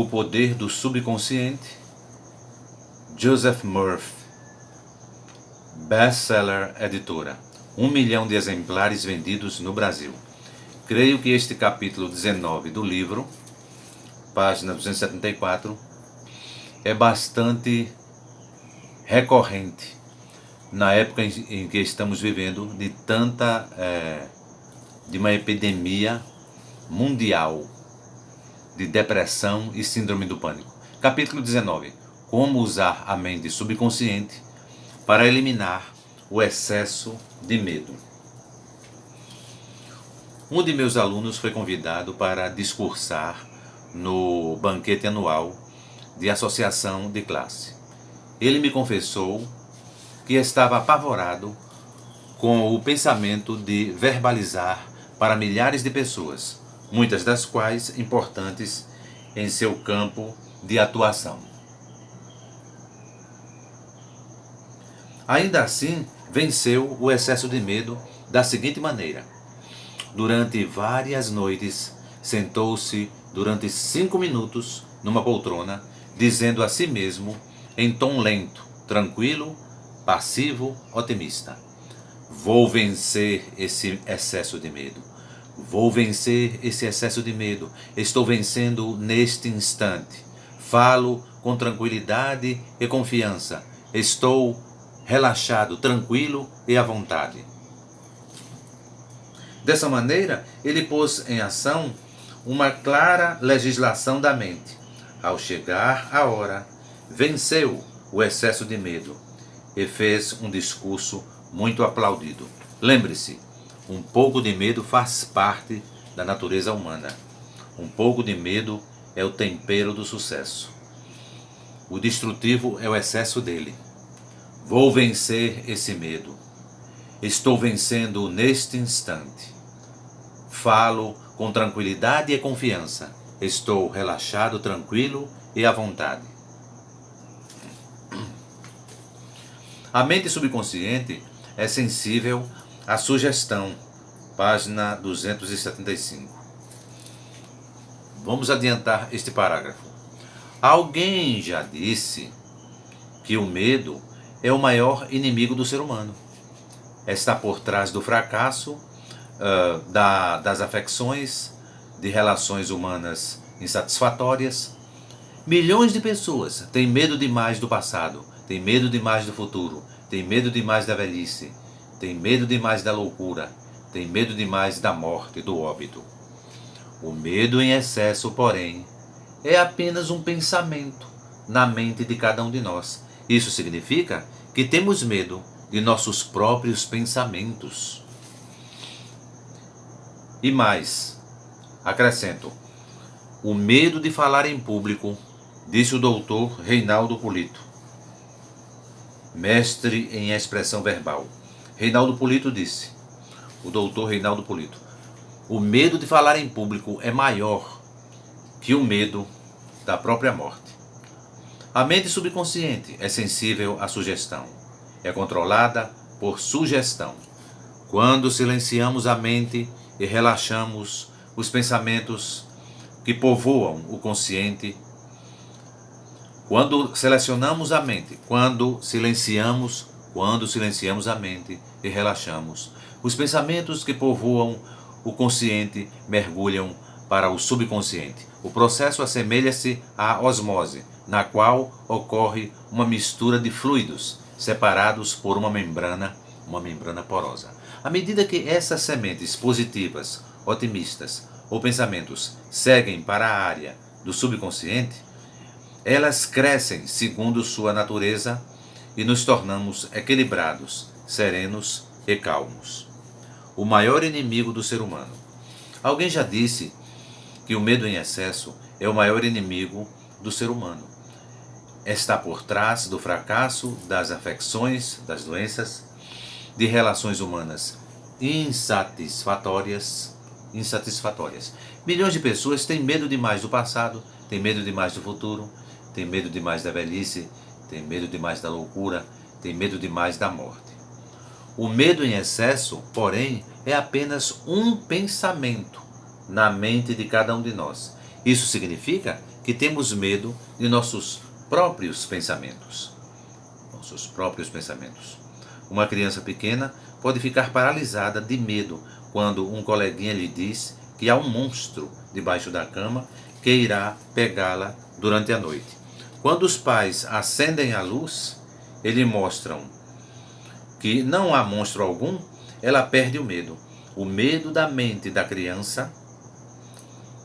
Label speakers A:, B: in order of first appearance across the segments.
A: O Poder do Subconsciente, Joseph Murphy, best-seller editora, 1 milhão de exemplares vendidos no Brasil. Creio que este capítulo 19 do livro, página 274, é bastante recorrente na época em que estamos vivendo de uma epidemia mundial de depressão e síndrome do pânico. Capítulo 19. Como usar a mente subconsciente para eliminar o excesso de medo. Um de meus alunos foi convidado para discursar no banquete anual de associação de classe. Ele me confessou que estava apavorado com o pensamento de verbalizar para milhares de pessoas, muitas das quais importantes em seu campo de atuação. Ainda assim, venceu o excesso de medo da seguinte maneira: durante várias noites, sentou-se durante 5 minutos numa poltrona, dizendo a si mesmo, em tom lento, tranquilo, passivo, otimista: vou vencer esse excesso de medo. Vou vencer esse excesso de medo. Estou vencendo neste instante. Falo com tranquilidade e confiança. Estou relaxado, tranquilo e à vontade. Dessa maneira, ele pôs em ação uma clara legislação da mente. Ao chegar a hora, venceu o excesso de medo e fez um discurso muito aplaudido. Lembre-se, um pouco de medo faz parte da natureza humana. Um pouco de medo é o tempero do sucesso. O destrutivo é o excesso dele. Vou vencer esse medo. Estou vencendo neste instante. Falo com tranquilidade e confiança. Estou relaxado, tranquilo e à vontade. A mente subconsciente é sensível à sugestão. Página 275. Vamos adiantar este parágrafo. Alguém já disse que o medo é o maior inimigo do ser humano. Está por trás do fracasso, das afecções, de relações humanas insatisfatórias. Milhões de pessoas têm medo demais do passado, têm medo demais do futuro, têm medo demais da velhice, têm medo demais da loucura, têm medo demais da morte, do óbito. O medo em excesso, porém, é apenas um pensamento na mente de cada um de nós. Isso significa que temos medo de nossos próprios pensamentos. E mais, acrescento, o medo de falar em público, disse o doutor Reinaldo Polito, mestre em expressão verbal. Reinaldo Polito disse, o doutor Reinaldo Polito, o medo de falar em público é maior que o medo da própria morte. A mente subconsciente é sensível à sugestão. É controlada por sugestão. Quando silenciamos a mente e relaxamos os pensamentos que povoam o consciente, quando selecionamos a mente, quando silenciamos a mente e relaxamos, os pensamentos que povoam o consciente mergulham para o subconsciente. O processo assemelha-se à osmose, na qual ocorre uma mistura de fluidos separados por uma membrana porosa. À medida que essas sementes positivas, otimistas ou pensamentos seguem para a área do subconsciente, elas crescem segundo sua natureza e nos tornamos equilibrados, serenos e calmos. O maior inimigo do ser humano. Alguém já disse que o medo em excesso é o maior inimigo do ser humano. Está por trás do fracasso, das afecções, das doenças, de relações humanas insatisfatórias. Milhões de pessoas têm medo demais do passado, têm medo demais do futuro, têm medo demais da velhice, têm medo demais da loucura, têm medo demais da morte. O medo em excesso, porém, é apenas um pensamento na mente de cada um de nós. Isso significa que temos medo de nossos próprios pensamentos. Nossos próprios pensamentos. Uma criança pequena pode ficar paralisada de medo quando um coleguinha lhe diz que há um monstro debaixo da cama que irá pegá-la durante a noite. Quando os pais acendem a luz e lhe mostram que não há monstro algum, ela perde o medo. O medo da mente da criança,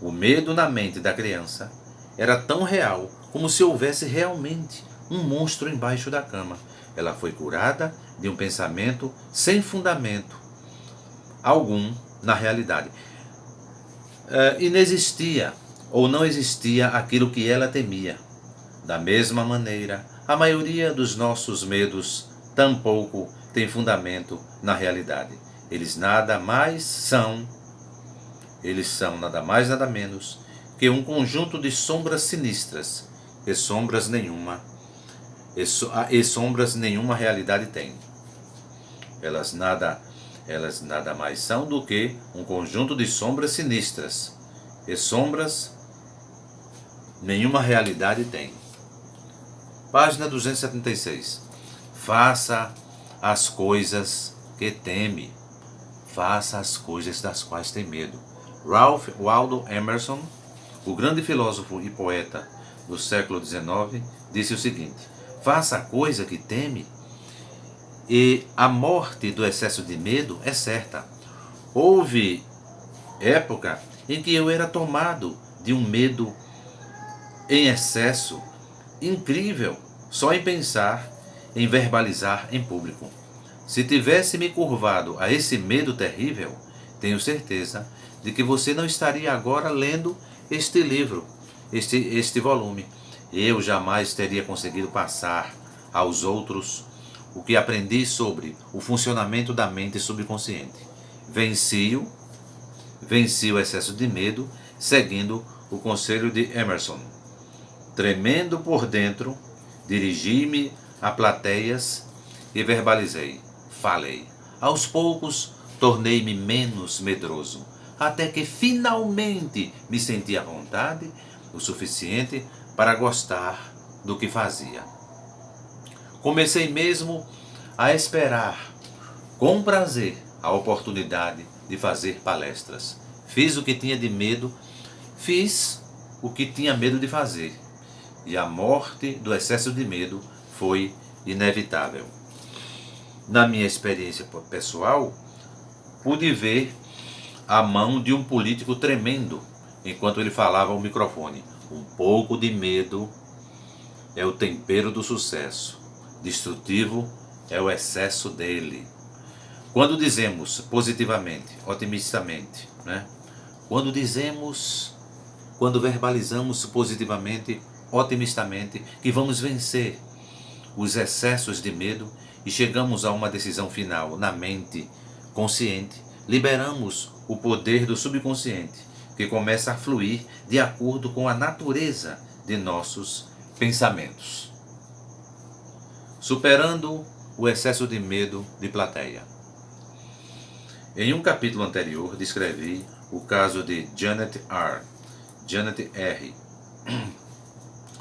A: o medo na mente da criança era tão real como se houvesse realmente um monstro embaixo da cama. Ela foi curada de um pensamento sem fundamento algum na realidade. Inexistia ou não existia aquilo que ela temia. Da mesma maneira, a maioria dos nossos medos tampouco tem fundamento na realidade. Eles são nada mais nada menos que um conjunto de sombras sinistras e sombras nenhuma realidade tem. Elas nada mais são do que um conjunto de sombras sinistras e sombras nenhuma realidade tem. Página 276. Faça as coisas que teme. Faça as coisas das quais tem medo. Ralph Waldo Emerson, o grande filósofo e poeta do século XIX, disse o seguinte: faça a coisa que teme e a morte do excesso de medo é certa. Houve época em que eu era tomado de um medo em excesso incrível só em pensar em verbalizar em público. Se tivesse me curvado a esse medo terrível, tenho certeza de que você não estaria agora lendo este livro, este volume. Eu jamais teria conseguido passar aos outros o que aprendi sobre o funcionamento da mente subconsciente. Venci o excesso de medo, seguindo o conselho de Emerson. Tremendo por dentro, dirigi-me a plateias e verbalizei, falei. Aos poucos, tornei-me menos medroso, até que finalmente me senti à vontade o suficiente para gostar do que fazia. Comecei mesmo a esperar com prazer a oportunidade de fazer palestras. Fiz o que tinha medo de fazer. E a morte do excesso de medo foi inevitável. Na minha experiência pessoal, pude ver a mão de um político tremendo enquanto ele falava ao microfone. Um pouco de medo é o tempero do sucesso. Destrutivo é o excesso dele. Quando dizemos positivamente, otimistamente, quando verbalizamos positivamente, otimistamente, que vamos vencer os excessos de medo e chegamos a uma decisão final na mente consciente, liberamos o poder do subconsciente, que começa a fluir de acordo com a natureza de nossos pensamentos. Superando o excesso de medo de plateia. Em um capítulo anterior, descrevi o caso de Janet R.,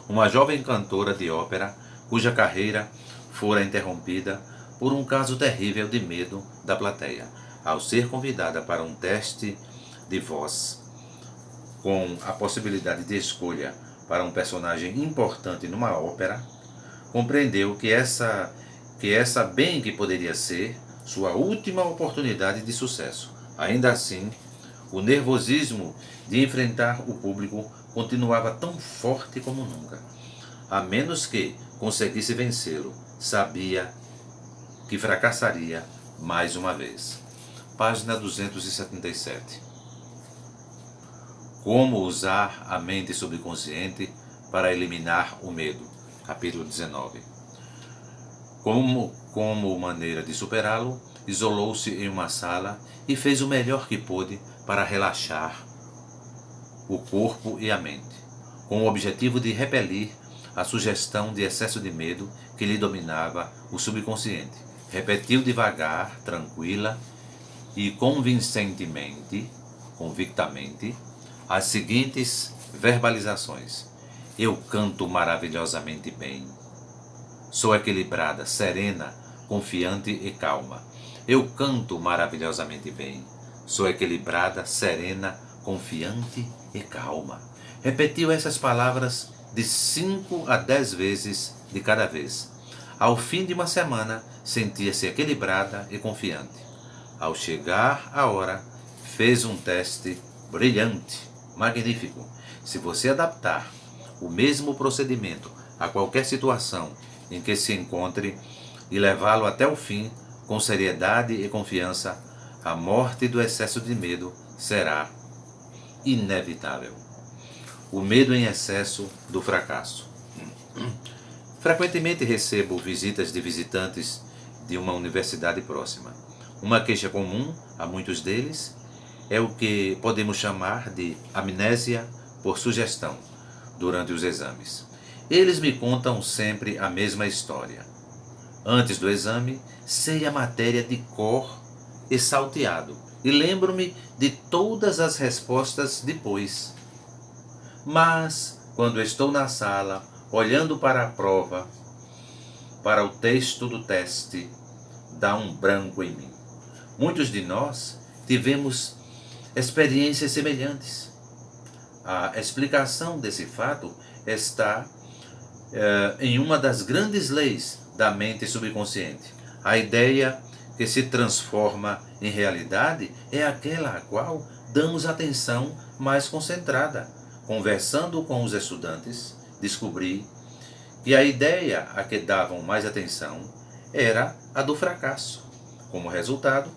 A: uma jovem cantora de ópera cuja carreira fora interrompida por um caso terrível de medo da plateia. Ao ser convidada para um teste de voz com a possibilidade de escolha para um personagem importante numa ópera, compreendeu que essa bem que poderia ser sua última oportunidade de sucesso. Ainda assim, o nervosismo de enfrentar o público continuava tão forte como nunca. A menos que conseguisse vencê-lo, sabia que fracassaria mais uma vez. Página 277. Como usar a mente subconsciente para eliminar o medo. Capítulo 19. Como maneira de superá-lo, isolou-se em uma sala e fez o melhor que pôde para relaxar o corpo e a mente, com o objetivo de repelir a sugestão de excesso de medo que lhe dominava o subconsciente. Repetiu devagar, tranquila e convictamente, as seguintes verbalizações. Eu canto maravilhosamente bem. Sou equilibrada, serena, confiante e calma. Eu canto maravilhosamente bem. Sou equilibrada, serena, confiante e calma. Repetiu essas palavras de 5 a 10 vezes de cada vez. Ao fim de uma semana, sentia-se equilibrada e confiante. Ao chegar a hora, fez um teste brilhante, magnífico. Se você adaptar o mesmo procedimento a qualquer situação em que se encontre e levá-lo até o fim, com seriedade e confiança, a morte do excesso de medo será inevitável. O medo em excesso do fracasso. Frequentemente recebo visitas de visitantes de uma universidade próxima. Uma queixa comum a muitos deles é o que podemos chamar de amnésia por sugestão durante os exames. Eles me contam sempre a mesma história. Antes do exame, sei a matéria de cor e salteado, e lembro-me de todas as respostas depois. Mas, quando estou na sala, olhando para a prova, para o texto do teste, dá um branco em mim. Muitos de nós tivemos experiências semelhantes. A explicação desse fato está em uma das grandes leis da mente subconsciente. A ideia que se transforma em realidade é aquela a qual damos atenção mais concentrada. Conversando com os estudantes, descobri que a ideia a que davam mais atenção era a do fracasso. Como resultado,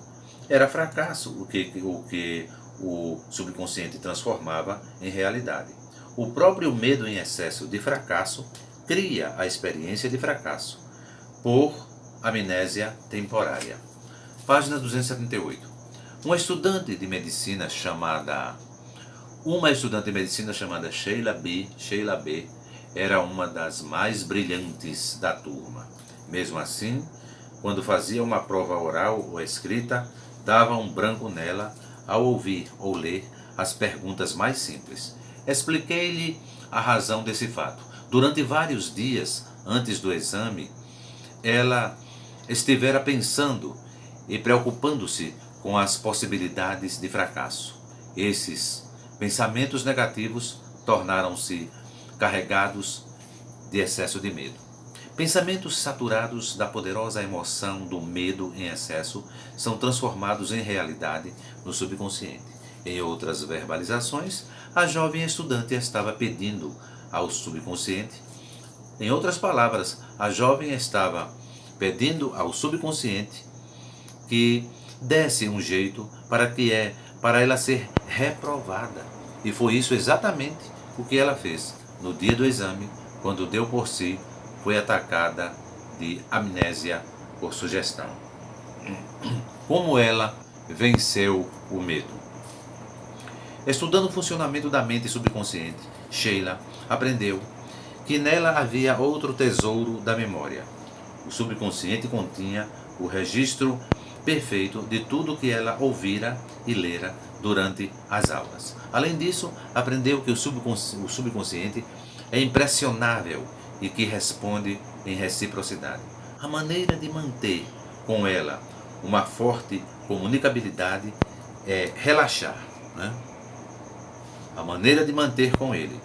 A: era fracasso o que o subconsciente transformava em realidade. O próprio medo em excesso de fracasso cria a experiência de fracasso por amnésia temporária. Página 278. Uma estudante de medicina chamada Sheila B. Era uma das mais brilhantes da turma. Mesmo assim, quando fazia uma prova oral ou escrita, dava um branco nela ao ouvir ou ler as perguntas mais simples. Expliquei-lhe a razão desse fato. Durante vários dias antes do exame, ela estivera pensando e preocupando-se com as possibilidades de fracasso. Esses pensamentos negativos tornaram-se carregados de excesso de medo. Pensamentos saturados da poderosa emoção do medo em excesso são transformados em realidade no subconsciente. Em outras verbalizações, a jovem estudante estava pedindo ao subconsciente, em outras palavras, a jovem estava pedindo ao subconsciente que desse um jeito para ela ser reprovada. E foi isso exatamente o que ela fez. No dia do exame, quando deu por si, foi atacada de amnésia por sugestão. Como ela venceu o medo? Estudando o funcionamento da mente subconsciente, Sheila aprendeu que nela havia outro tesouro da memória. O subconsciente continha o registro perfeito de tudo que ela ouvira e lera durante as aulas. Além disso, aprendeu que o subconsciente é impressionável e que responde em reciprocidade. A maneira de manter com ela uma forte comunicabilidade é relaxar, né? A maneira de manter com ele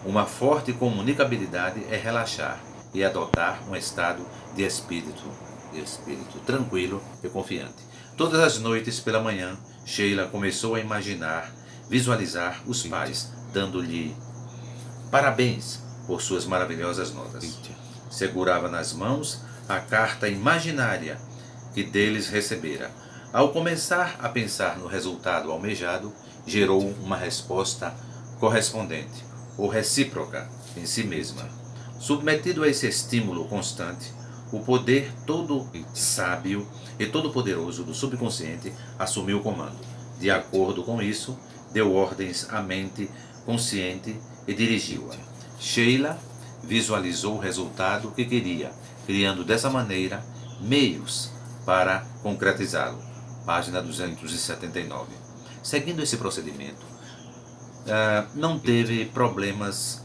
A: uma forte comunicabilidade é relaxar e adotar um estado de espírito tranquilo e confiante. Todas as noites pela manhã, Sheila começou a visualizar os pais, dando-lhe parabéns por suas maravilhosas notas. Segurava nas mãos a carta imaginária que deles recebera. Ao começar a pensar no resultado almejado, gerou uma resposta correspondente ou recíproca em si mesma. Submetido a esse estímulo constante, o poder todo sábio e todo poderoso do subconsciente assumiu o comando. De acordo com isso, deu ordens à mente consciente e dirigiu-a. Sheila visualizou o resultado que queria, criando dessa maneira meios para concretizá-lo. Página 279. Seguindo esse procedimento, não teve problemas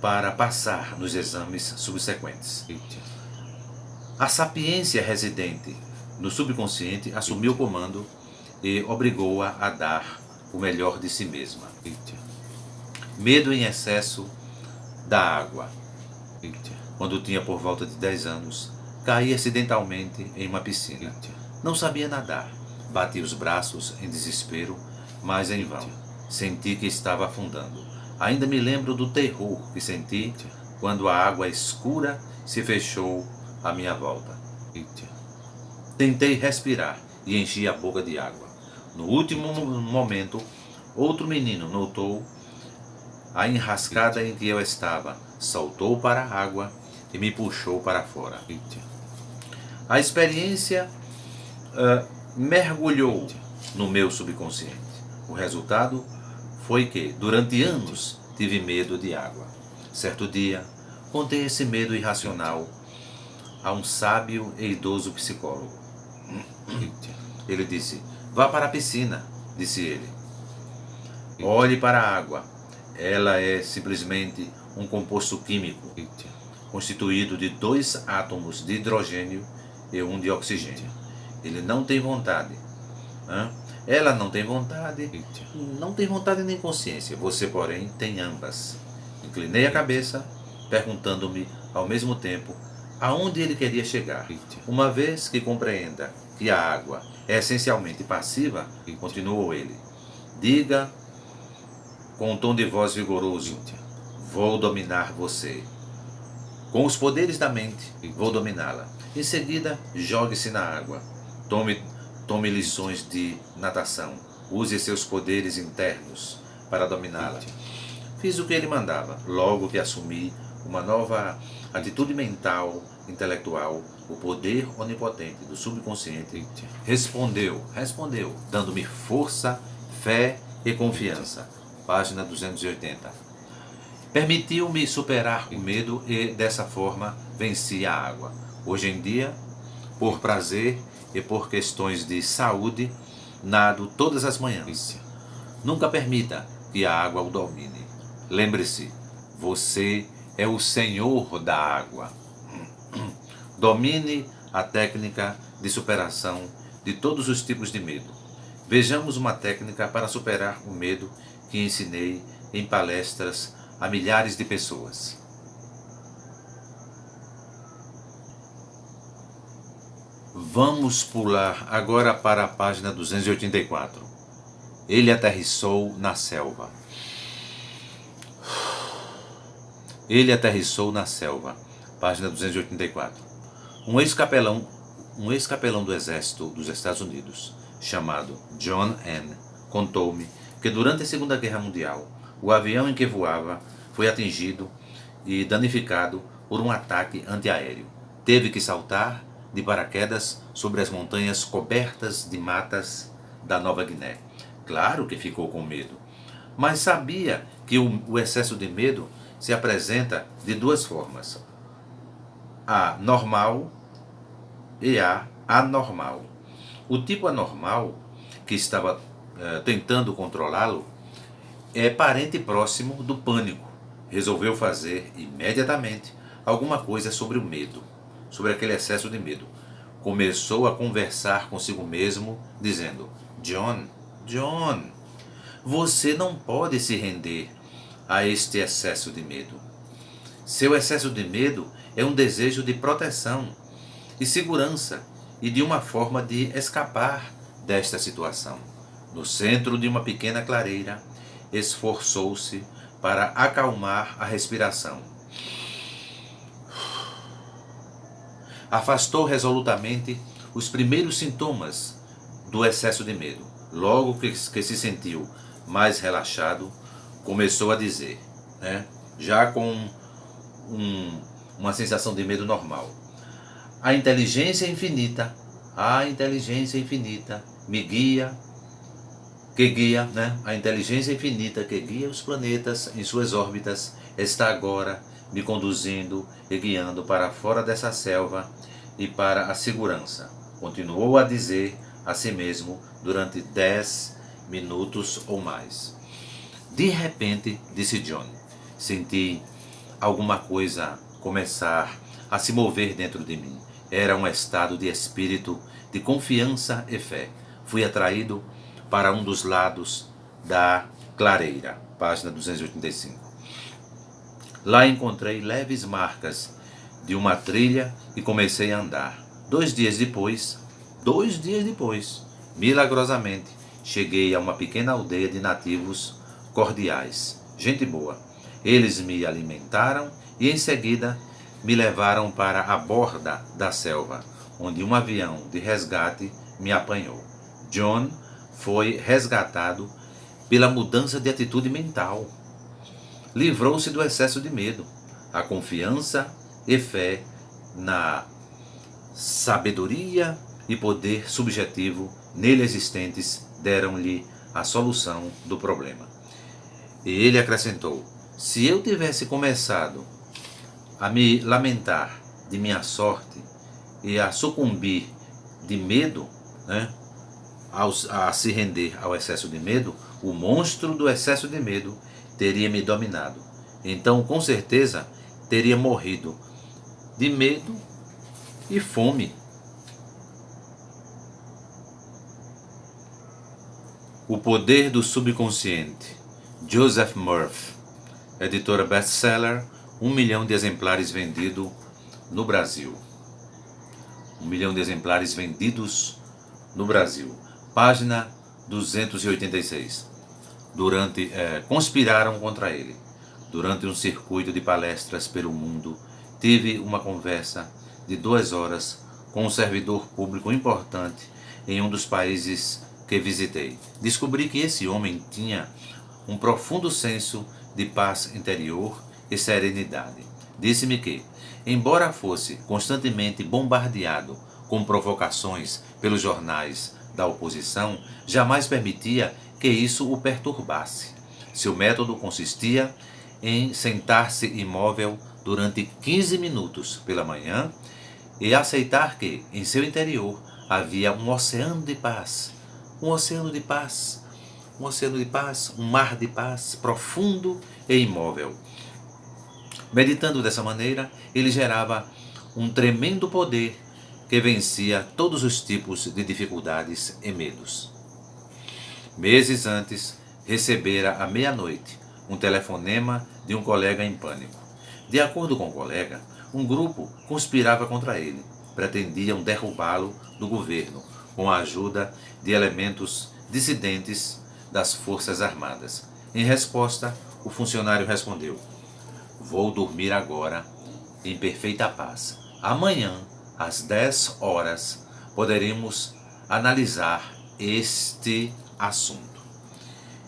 A: para passar nos exames subsequentes. A sapiência residente no subconsciente assumiu o comando e obrigou-a a dar o melhor de si mesma. Medo em excesso da água. Quando tinha por volta de 10 anos, caí acidentalmente em uma piscina. Não sabia nadar. Bati os braços em desespero, mas em vão. Senti que estava afundando. Ainda me lembro do terror que senti quando a água escura se fechou à minha volta. Tentei respirar e enchi a boca de água. No último momento, outro menino notou a enrascada em que eu estava, saltou para a água e me puxou para fora. A experiência mergulhou no meu subconsciente. O resultado foi que, durante anos, tive medo de água. Certo dia, contei esse medo irracional a um sábio e idoso psicólogo. Ele disse: "Vá para a piscina", disse ele. "Olhe para a água. Ela é simplesmente um composto químico constituído de 2 átomos de hidrogênio e 1 de oxigênio. Ele não tem vontade. Ela não tem vontade, não tem vontade nem consciência. Você, porém, tem ambas." Inclinei a cabeça, perguntando-me ao mesmo tempo aonde ele queria chegar. "Uma vez que compreenda que a água é essencialmente passiva", continuou ele, "diga com um tom de voz vigoroso: vou dominar você. Com os poderes da mente, vou dominá-la. Em seguida, jogue-se na água. Tome lições de natação. Use seus poderes internos para dominá-la." Fiz o que ele mandava. Logo que assumi uma nova atitude mental, intelectual, o poder onipotente do subconsciente respondeu, dando-me força, fé e confiança. Página 280. Permitiu-me superar o medo e, dessa forma, venci a água. Hoje em dia, por prazer e por questões de saúde, nado todas as manhãs. Nunca permita que a água o domine. Lembre-se, você é o senhor da água. Domine a técnica de superação de todos os tipos de medo. Vejamos uma técnica para superar o medo que ensinei em palestras a milhares de pessoas. Vamos pular agora para a página 284. Ele aterrissou na selva. Ele aterrissou na selva. Página 284. Um ex-capelão do exército dos Estados Unidos, chamado John N., contou-me que durante a Segunda Guerra Mundial, o avião em que voava foi atingido e danificado por um ataque antiaéreo. Teve que saltar de paraquedas sobre as montanhas cobertas de matas da Nova Guiné. Claro que ficou com medo, mas sabia que o excesso de medo se apresenta de 2 formas: a normal e a anormal. O tipo anormal, que estava tentando controlá-lo, é parente próximo do pânico. Resolveu fazer imediatamente alguma coisa sobre o medo, sobre aquele excesso de medo. Começou a conversar consigo mesmo, dizendo: John, você não pode se render a este excesso de medo. Seu excesso de medo é um desejo de proteção e segurança e de uma forma de escapar desta situação. No centro de uma pequena clareira, esforçou-se para acalmar a respiração. Afastou resolutamente os primeiros sintomas do excesso de medo. Logo que se sentiu mais relaxado, começou a dizer, já com uma sensação de medo normal: a inteligência infinita me guia, a inteligência infinita que guia os planetas em suas órbitas está agora me conduzindo e guiando para fora dessa selva e para a segurança. Continuou a dizer a si mesmo durante 10 minutos ou mais. De repente, disse John, senti alguma coisa começar a se mover dentro de mim. Era um estado de espírito, de confiança e fé. Fui atraído para um dos lados da clareira, página 285. Lá encontrei leves marcas de uma trilha e comecei a andar. 2 dias depois, milagrosamente, cheguei a uma pequena aldeia de nativos cordiais, gente boa. Eles me alimentaram e em seguida me levaram para a borda da selva, onde um avião de resgate me apanhou. John foi resgatado pela mudança de atitude mental. Livrou-se do excesso de medo. A confiança e fé na sabedoria e poder subjetivo nele existentes deram-lhe a solução do problema. E ele acrescentou: se eu tivesse começado a me lamentar de minha sorte e a sucumbir de medo, a se render ao excesso de medo, o monstro do excesso de medo teria me dominado. Então, com certeza, teria morrido de medo e fome. O Poder do Subconsciente, Joseph Murphy, editora best-seller, 1 milhão de exemplares vendidos no Brasil. 1 milhão de exemplares vendidos no Brasil. Página 286. Conspiraram contra ele. Durante um circuito de palestras pelo mundo, tive uma conversa de 2 horas com um servidor público importante em um dos países que visitei. Descobri que esse homem tinha um profundo senso de paz interior e serenidade. Disse-me que, embora fosse constantemente bombardeado com provocações pelos jornais da oposição, jamais permitia que isso o perturbasse. Seu método consistia em sentar-se imóvel durante 15 minutos pela manhã e aceitar que, em seu interior, havia um oceano de paz, um mar de paz profundo e imóvel. Meditando dessa maneira, ele gerava um tremendo poder que vencia todos os tipos de dificuldades e medos. Meses antes, recebera à meia-noite um telefonema de um colega em pânico. De acordo com o colega, um grupo conspirava contra ele. Pretendiam derrubá-lo do governo com a ajuda de elementos dissidentes das Forças Armadas. Em resposta, o funcionário respondeu: vou dormir agora em perfeita paz. Amanhã, às 10 horas, poderemos analisar este assunto.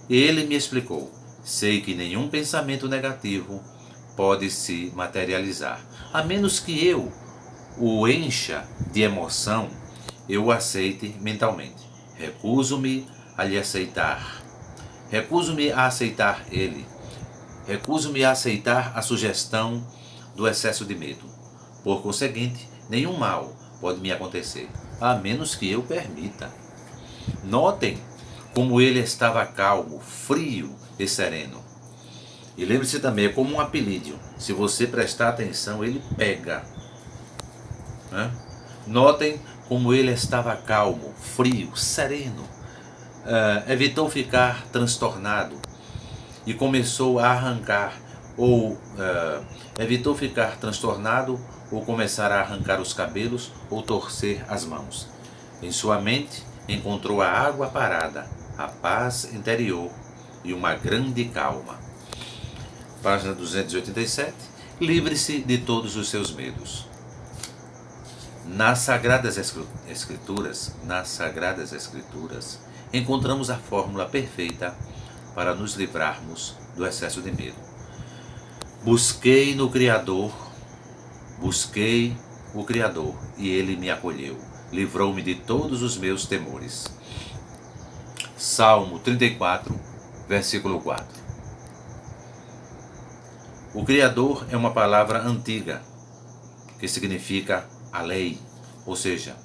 A: Ele me explicou: sei que nenhum pensamento negativo pode se materializar, a menos que eu o encha de emoção, eu o aceite mentalmente. Recuso-me a aceitar ele. Recuso-me a aceitar a sugestão do excesso de medo. Por conseguinte, nenhum mal pode me acontecer, a menos que eu permita. Notem como ele estava calmo, frio e sereno. E lembre-se também, é como um apelídeo. Se você prestar atenção, ele pega. Notem como ele estava calmo, frio, sereno. Evitou ficar transtornado e começou a arrancar, evitou ficar transtornado ou começar a arrancar os cabelos ou torcer as mãos. Em sua mente encontrou a água parada, a paz interior e uma grande calma. Página 287. Livre-se de todos os seus medos. Nas Sagradas Escrituras, encontramos a fórmula perfeita para nos livrarmos do excesso de medo. Busquei o Criador, e Ele me acolheu. Livrou-me de todos os meus temores. Salmo 34, versículo 4. O Criador é uma palavra antiga, que significa a lei, ou seja,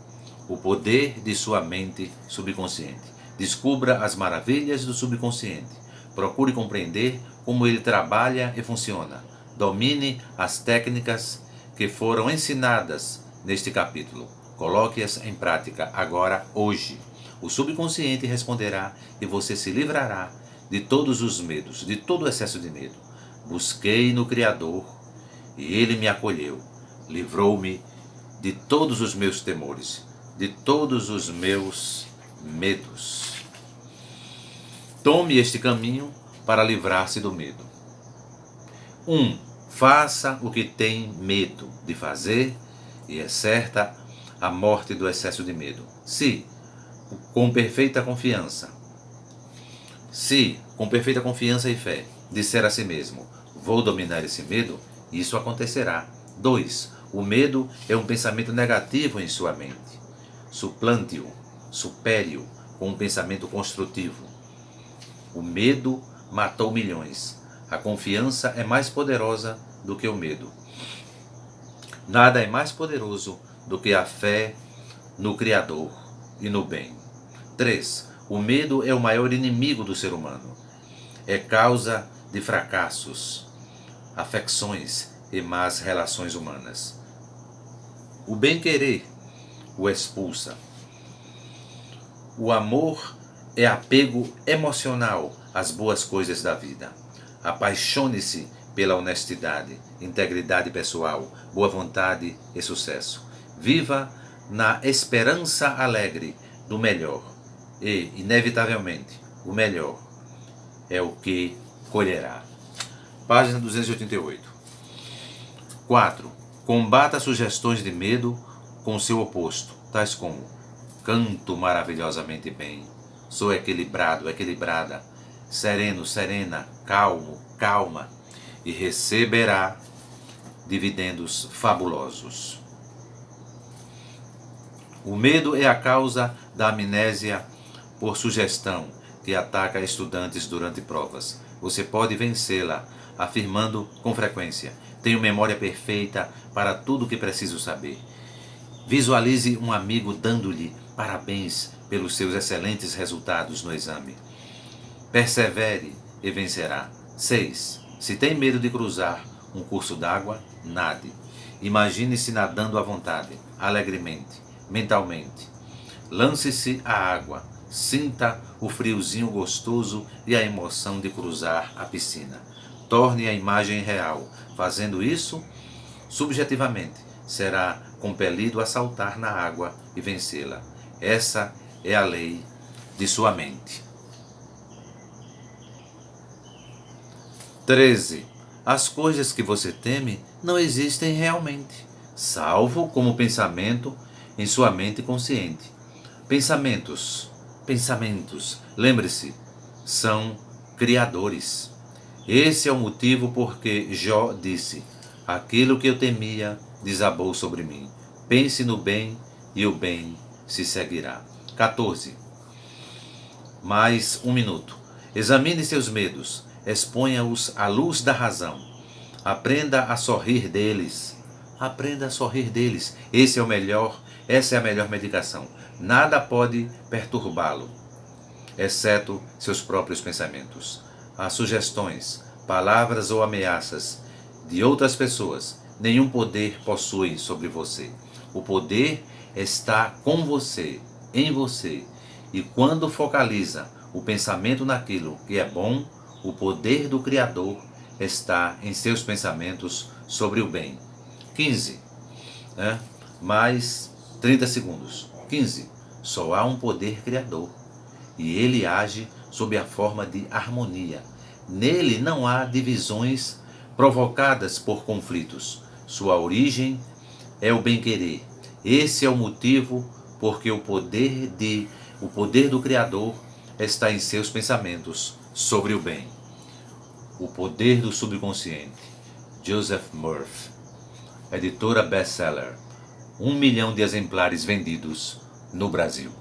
A: o poder de sua mente subconsciente. Descubra as maravilhas do subconsciente. Procure compreender como ele trabalha e funciona. Domine as técnicas que foram ensinadas neste capítulo. Coloque-as em prática agora, hoje. O subconsciente responderá e você se livrará de todos os medos, de todo o excesso de medo. Busquei no Criador e Ele me acolheu. Livrou-me de todos os meus temores, de todos os meus medos. Tome este caminho para livrar-se do medo. 1. Faça o que tem medo de fazer e é certa a morte do excesso de medo. Se, com perfeita confiança e fé, disser a si mesmo, vou dominar esse medo, isso acontecerá. 2. O medo é um pensamento negativo em sua mente. Suplante-o, supere-o com um pensamento construtivo. O medo matou milhões. A confiança é mais poderosa do que o medo. Nada é mais poderoso do que a fé no Criador e no bem. 3. O medo é o maior inimigo do ser humano. É causa de fracassos, afecções e más relações humanas. O bem-querer o expulsa. O amor é apego emocional às boas coisas da vida. Apaixone-se pela honestidade, integridade pessoal, boa vontade e sucesso. Viva na esperança alegre do melhor e, inevitavelmente, o melhor é o que colherá. Página 288. 4. Combata sugestões de medo com seu oposto, tais como: canto maravilhosamente bem, sou equilibrado, equilibrada, sereno, serena, calmo, calma, e receberá dividendos fabulosos. O medo é a causa da amnésia por sugestão que ataca estudantes durante provas. Você pode vencê-la afirmando com frequência: tenho memória perfeita para tudo o que preciso saber. Visualize um amigo dando-lhe parabéns pelos seus excelentes resultados no exame. Persevere e vencerá. 6. Se tem medo de cruzar um curso d'água, nade. Imagine-se nadando à vontade, alegremente, mentalmente. Lance-se à água. Sinta o friozinho gostoso e a emoção de cruzar a piscina. Torne a imagem real. Fazendo isso, subjetivamente, será compelido a saltar na água e vencê-la. Essa é a lei de sua mente. 13. As coisas que você teme não existem realmente, salvo como pensamento em sua mente consciente. Pensamentos, lembre-se, são criadores. Esse é o motivo porque Jó disse: aquilo que eu temia desabou sobre mim. Pense no bem e o bem se seguirá. 14. Mais um minuto. Examine seus medos, exponha-os à luz da razão. Aprenda a sorrir deles. Aprenda a sorrir deles. Essa é a melhor medicação. Nada pode perturbá-lo, exceto seus próprios pensamentos. As sugestões, palavras ou ameaças de outras pessoas nenhum poder possuem sobre você. O poder está com você, em você. E quando focaliza o pensamento naquilo que é bom, o poder do Criador está em seus pensamentos sobre o bem. 15. Mais 30 segundos. 15. Só há um poder criador. E ele age sob a forma de harmonia. Nele não há divisões provocadas por conflitos. Sua origem é o bem-querer. Esse é o motivo porque o poder do Criador está em seus pensamentos sobre o bem. O poder do subconsciente. Joseph Murphy. Editora best-seller. 1 milhão de exemplares vendidos no Brasil.